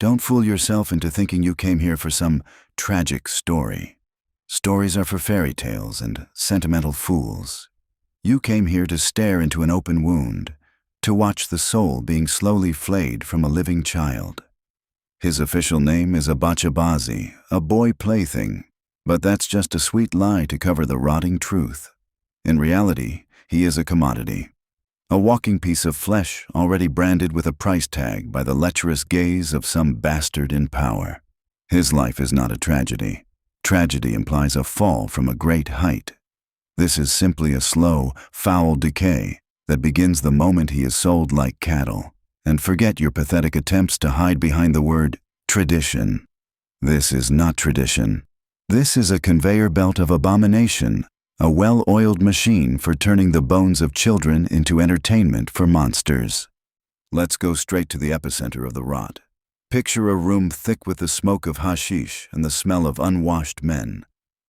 Don't fool yourself into thinking you came here for some tragic story. Stories are for fairy tales and sentimental fools. You came here to stare into an open wound, to watch the soul being slowly flayed from a living child. His official name is a Bazi, a boy plaything, but that's just a sweet lie to cover the rotting truth. In reality, he is a commodity. A walking piece of flesh already branded with a price tag by the lecherous gaze of some bastard in power. His life is not a tragedy. Tragedy implies a fall from a great height. This is simply a slow, foul decay that begins the moment he is sold like cattle. And forget your pathetic attempts to hide behind the word tradition. This is not tradition. This is a conveyor belt of abomination, a well-oiled machine for turning the bones of children into entertainment for monsters. Let's go straight to the epicenter of the rot. Picture a room thick with the smoke of hashish and the smell of unwashed men.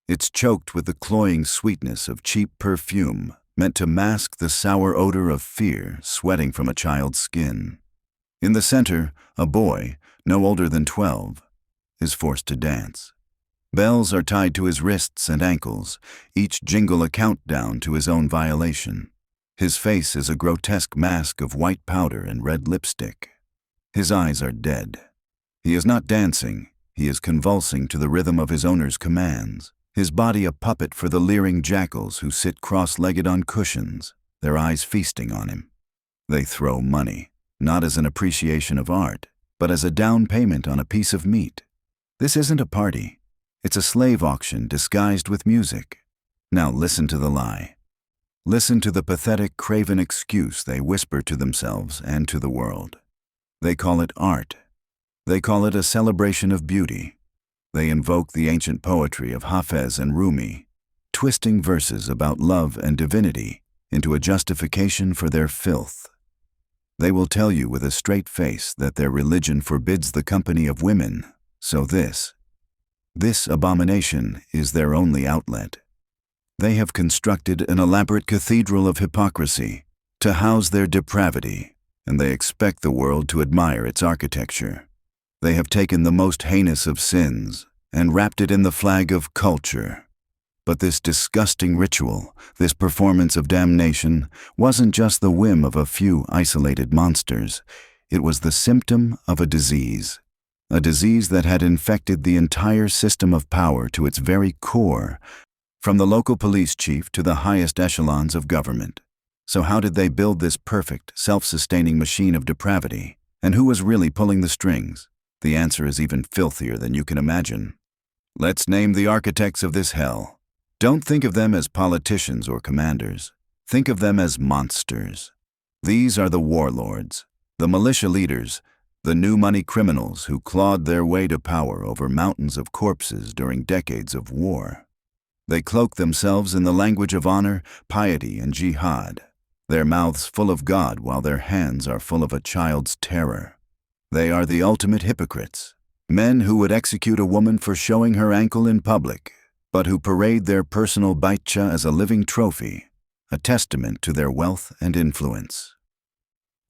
It's choked with the cloying sweetness of cheap perfume, meant to mask the sour odor of fear sweating from a child's skin. In the center, a boy, no older than 12, is forced to dance. Bells are tied to his wrists and ankles, each jingle a countdown to his own violation. His face is a grotesque mask of white powder and red lipstick. His eyes are dead. He is not dancing, he is convulsing to the rhythm of his owner's commands, his body a puppet for the leering jackals who sit cross-legged on cushions, their eyes feasting on him. They throw money, not as an appreciation of art, but as a down payment on a piece of meat. This isn't a party. It's a slave auction disguised with music. Now listen to the lie. Listen to the pathetic, craven excuse they whisper to themselves and to the world. They call it art. They call it a celebration of beauty. They invoke the ancient poetry of Hafez and Rumi, twisting verses about love and divinity into a justification for their filth. They will tell you with a straight face that their religion forbids the company of women, so this abomination is their only outlet. They have constructed an elaborate cathedral of hypocrisy to house their depravity, and they expect the world to admire its architecture. They have taken the most heinous of sins and wrapped it in the flag of culture. But this disgusting ritual, this performance of damnation, wasn't just the whim of a few isolated monsters. It was the symptom of a disease that had infected the entire system of power to its very core, from the local police chief to the highest echelons of government. So how did they build this perfect, self-sustaining machine of depravity? And who was really pulling the strings? The answer is even filthier than you can imagine. Let's name the architects of this hell. Don't think of them as politicians or commanders. Think of them as monsters. These are the warlords, the militia leaders, the new money criminals who clawed their way to power over mountains of corpses during decades of war. They cloak themselves in the language of honor, piety, and jihad, their mouths full of God while their hands are full of a child's terror. They are the ultimate hypocrites, men who would execute a woman for showing her ankle in public, but who parade their personal Bacha as a living trophy, a testament to their wealth and influence.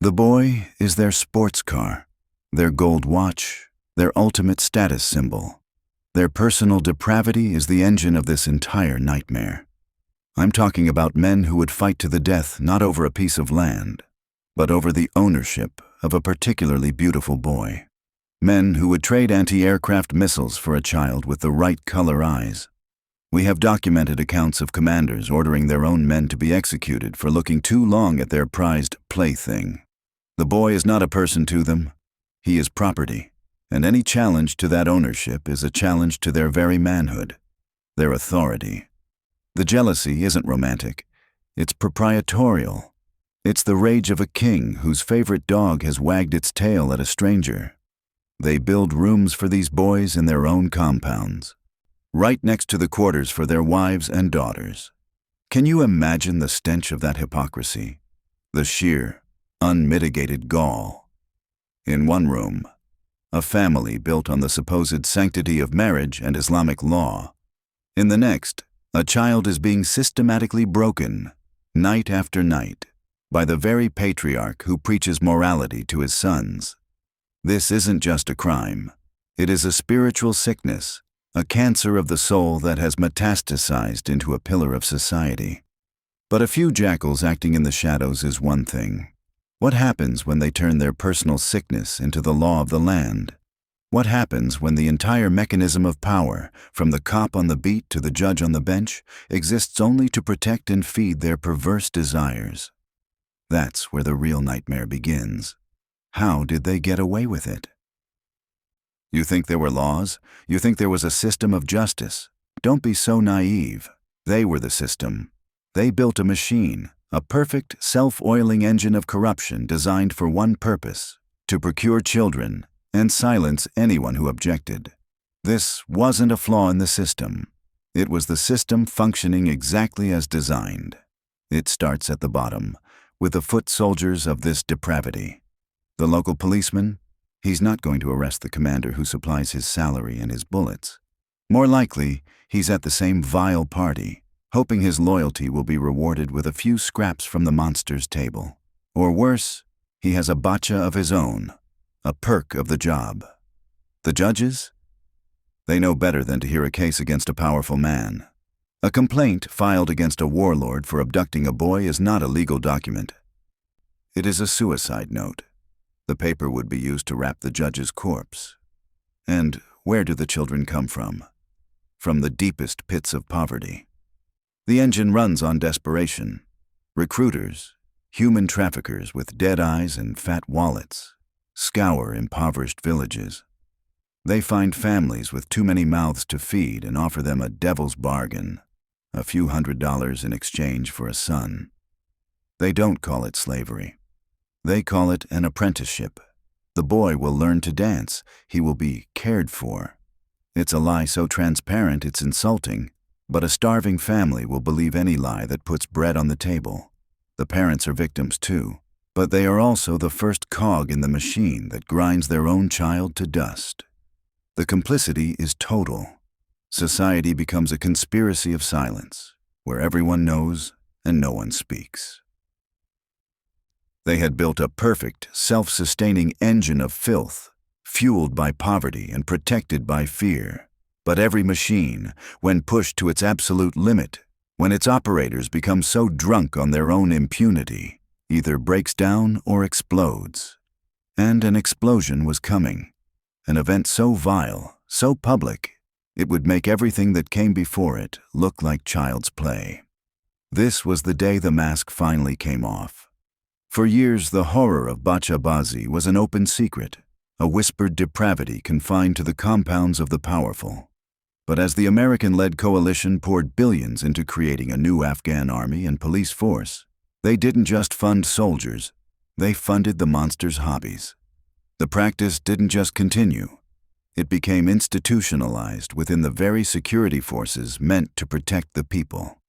The boy is their sports car, their gold watch, their ultimate status symbol. Their personal depravity is the engine of this entire nightmare. I'm talking about men who would fight to the death not over a piece of land, but over the ownership of a particularly beautiful boy. Men who would trade anti-aircraft missiles for a child with the right color eyes. We have documented accounts of commanders ordering their own men to be executed for looking too long at their prized plaything. The boy is not a person to them. He is property, and any challenge to that ownership is a challenge to their very manhood, their authority. The jealousy isn't romantic. It's proprietorial. It's the rage of a king whose favorite dog has wagged its tail at a stranger. They build rooms for these boys in their own compounds, right next to the quarters for their wives and daughters. Can you imagine the stench of that hypocrisy? The sheer, unmitigated gall. In one room, a family built on the supposed sanctity of marriage and Islamic law. In the next, a child is being systematically broken, night after night, by the very patriarch who preaches morality to his sons. This isn't just a crime. It is a spiritual sickness, a cancer of the soul that has metastasized into a pillar of society. But a few jackals acting in the shadows is one thing. What happens when they turn their personal sickness into the law of the land? What happens when the entire mechanism of power, from the cop on the beat to the judge on the bench, exists only to protect and feed their perverse desires? That's where the real nightmare begins. How did they get away with it? You think there were laws? You think there was a system of justice? Don't be so naive. They were the system. They built a machine, a perfect, self-oiling engine of corruption designed for one purpose: to procure children and silence anyone who objected. This wasn't a flaw in the system. It was the system functioning exactly as designed. It starts at the bottom, with the foot soldiers of this depravity. The local policeman? He's not going to arrest the commander who supplies his salary and his bullets. More likely, he's at the same vile party, hoping his loyalty will be rewarded with a few scraps from the monster's table. Or worse, he has a Bacha of his own, a perk of the job. The judges? They know better than to hear a case against a powerful man. A complaint filed against a warlord for abducting a boy is not a legal document. It is a suicide note. The paper would be used to wrap the judge's corpse. And where do the children come from? From the deepest pits of poverty. The engine runs on desperation. Recruiters, human traffickers with dead eyes and fat wallets, scour impoverished villages. They find families with too many mouths to feed and offer them a devil's bargain, a few $100s in exchange for a son. They don't call it slavery. They call it an apprenticeship. The boy will learn to dance. He will be cared for. It's a lie so transparent it's insulting, but a starving family will believe any lie that puts bread on the table. The parents are victims too, but they are also the first cog in the machine that grinds their own child to dust. The complicity is total. Society becomes a conspiracy of silence, where everyone knows and no one speaks. They had built a perfect, self-sustaining engine of filth, fueled by poverty and protected by fear. But every machine, when pushed to its absolute limit, when its operators become so drunk on their own impunity, either breaks down or explodes. And an explosion was coming. An event so vile, so public, it would make everything that came before it look like child's play. This was the day the mask finally came off. For years, the horror of Bazi was an open secret, a whispered depravity confined to the compounds of the powerful. But as the American-led coalition poured billions into creating a new Afghan army and police force, they didn't just fund soldiers, they funded the monster's hobbies. The practice didn't just continue. It became institutionalized within the very security forces meant to protect the people.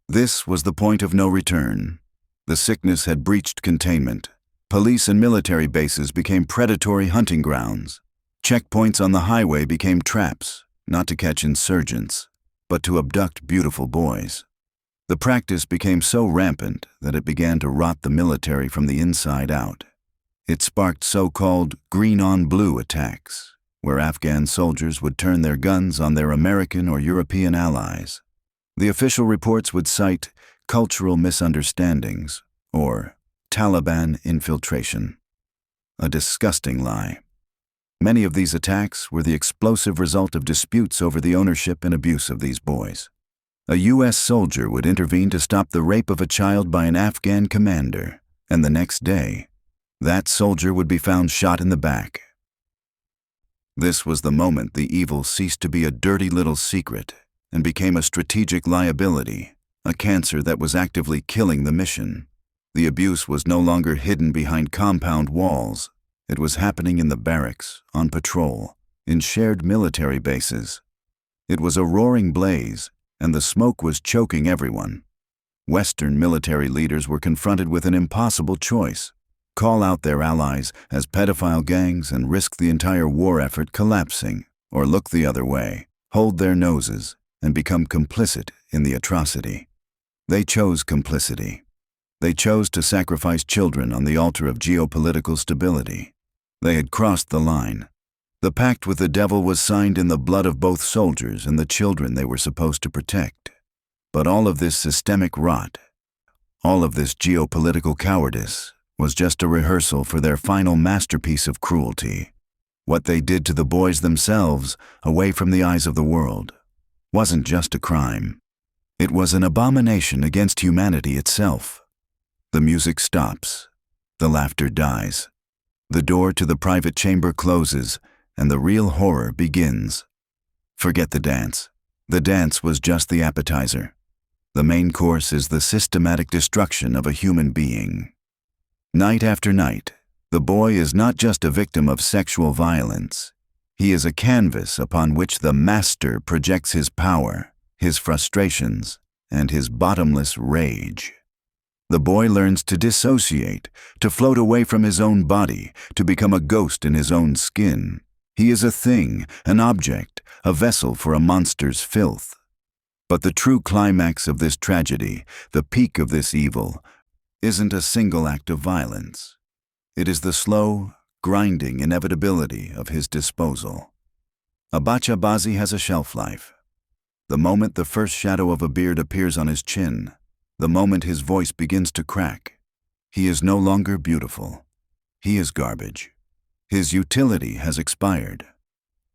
This was the point of no return. The sickness had breached containment. Police and military bases became predatory hunting grounds. Checkpoints on the highway became traps, not to catch insurgents, but to abduct beautiful boys. The practice became so rampant that it began to rot the military from the inside out. It sparked so-called green-on-blue attacks, where Afghan soldiers would turn their guns on their American or European allies. The official reports would cite cultural misunderstandings or Taliban infiltration. A disgusting lie. Many of these attacks were the explosive result of disputes over the ownership and abuse of these boys. A U.S. soldier would intervene to stop the rape of a child by an Afghan commander, and the next day, that soldier would be found shot in the back. This was the moment the evil ceased to be a dirty little secret and became a strategic liability, a cancer that was actively killing the mission. The abuse was no longer hidden behind compound walls. It was happening in the barracks, on patrol, in shared military bases. It was a roaring blaze, and the smoke was choking everyone. Western military leaders were confronted with an impossible choice: call out their allies as pedophile gangs and risk the entire war effort collapsing, or look the other way, hold their noses, and become complicit in the atrocity. They chose complicity. They chose to sacrifice children on the altar of geopolitical stability. They had crossed the line. The pact with the devil was signed in the blood of both soldiers and the children they were supposed to protect. But all of this systemic rot, all of this geopolitical cowardice, was just a rehearsal for their final masterpiece of cruelty. What they did to the boys themselves, away from the eyes of the world, wasn't just a crime. It was an abomination against humanity itself. The music stops. The laughter dies. The door to the private chamber closes, and the real horror begins. Forget the dance. The dance was just the appetizer. The main course is the systematic destruction of a human being. Night after night, the boy is not just a victim of sexual violence. He is a canvas upon which the master projects his power, his frustrations, and his bottomless rage. The boy learns to dissociate, to float away from his own body, to become a ghost in his own skin. He is a thing, an object, a vessel for a monster's filth. But the true climax of this tragedy, the peak of this evil, isn't a single act of violence. It is the slow, grinding inevitability of his disposal. A Bacha Bazi has a shelf life. The moment the first shadow of a beard appears on his chin, the moment his voice begins to crack, he is no longer beautiful. He is garbage. His utility has expired.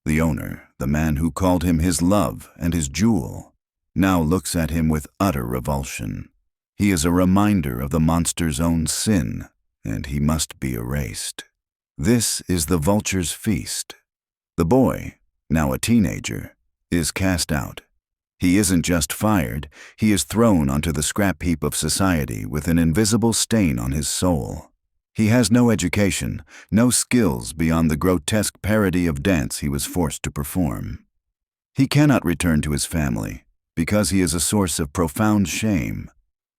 The owner, the man who called him his love and his jewel, now looks at him with utter revulsion. He is a reminder of the monster's own sin, and he must be erased. This is the vulture's feast. The boy, now a teenager, is cast out. He isn't just fired, he is thrown onto the scrap heap of society with an invisible stain on his soul. He has no education, no skills beyond the grotesque parody of dance he was forced to perform. He cannot return to his family, because he is a source of profound shame.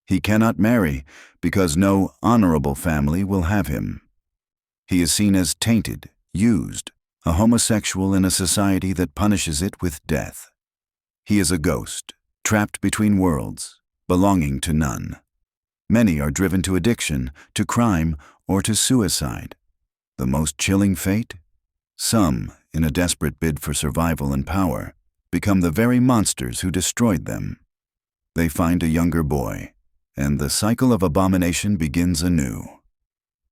He cannot marry, because no honorable family will have him. He is seen as tainted, used, a homosexual in a society that punishes it with death. He is a ghost, trapped between worlds, belonging to none. Many are driven to addiction, to crime, or to suicide. The most chilling fate? Some, in a desperate bid for survival and power, become the very monsters who destroyed them. They find a younger boy, and the cycle of abomination begins anew.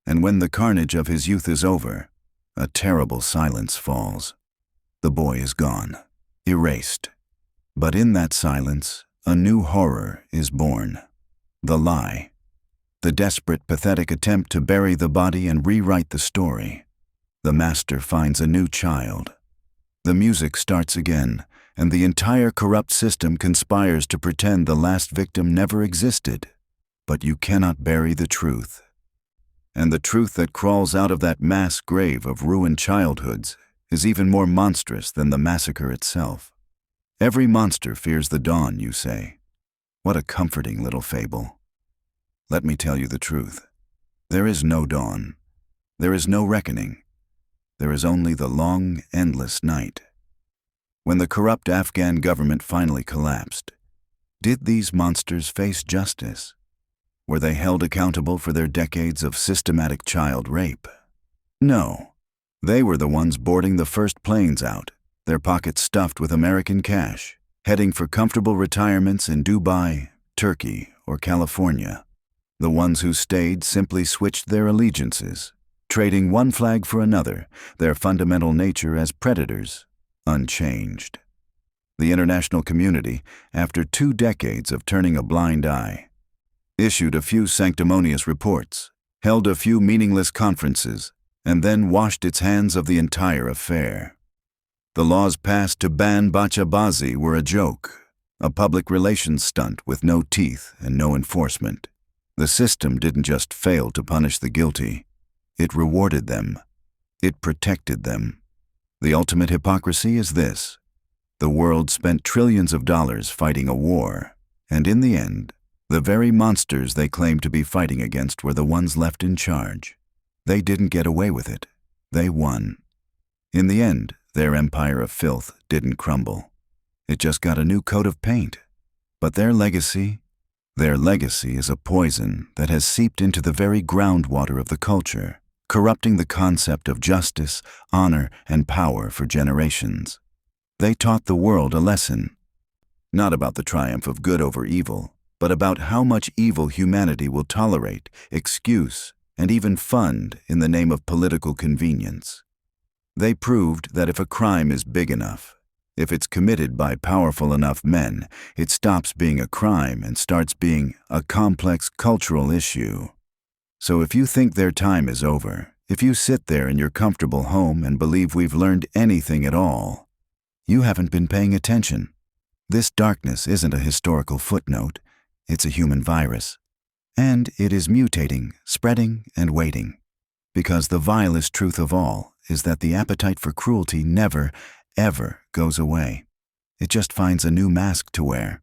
And when the carnage of his youth is over, a terrible silence falls. The boy is gone, erased. But in that silence, a new horror is born. The lie. The desperate, pathetic attempt to bury the body and rewrite the story. The master finds a new child. The music starts again, and the entire corrupt system conspires to pretend the last victim never existed. But you cannot bury the truth. And the truth that crawls out of that mass grave of ruined childhoods is even more monstrous than the massacre itself. Every monster fears the dawn, you say. What a comforting little fable. Let me tell you the truth. There is no dawn. There is no reckoning. There is only the long, endless night. When the corrupt Afghan government finally collapsed, did these monsters face justice? Were they held accountable for their decades of systematic child rape? No. They were the ones boarding the first planes out, their pockets stuffed with American cash, heading for comfortable retirements in Dubai, Turkey, or California. The ones who stayed simply switched their allegiances, trading one flag for another, their fundamental nature as predators, unchanged. The international community, after 2 decades of turning a blind eye, issued a few sanctimonious reports, held a few meaningless conferences, and then washed its hands of the entire affair. The laws passed to ban Bacha Bazi were a joke, a public relations stunt with no teeth and no enforcement. The system didn't just fail to punish the guilty, it rewarded them. It protected them. The ultimate hypocrisy is this. The world spent trillions of dollars fighting a war, and in the end, the very monsters they claimed to be fighting against were the ones left in charge. They didn't get away with it. They won. In the end, their empire of filth didn't crumble. It just got a new coat of paint. But their legacy is a poison that has seeped into the very groundwater of the culture, corrupting the concept of justice, honor, and power for generations. They taught the world a lesson, not about the triumph of good over evil, but about how much evil humanity will tolerate, excuse, and even fund in the name of political convenience. They proved that if a crime is big enough, if it's committed by powerful enough men, it stops being a crime and starts being a complex cultural issue. So if you think their time is over, if you sit there in your comfortable home and believe we've learned anything at all, you haven't been paying attention. This darkness isn't a historical footnote, it's a human virus. And it is mutating, spreading, and waiting. Because the vilest truth of all is that the appetite for cruelty never, ever goes away. It just finds a new mask to wear.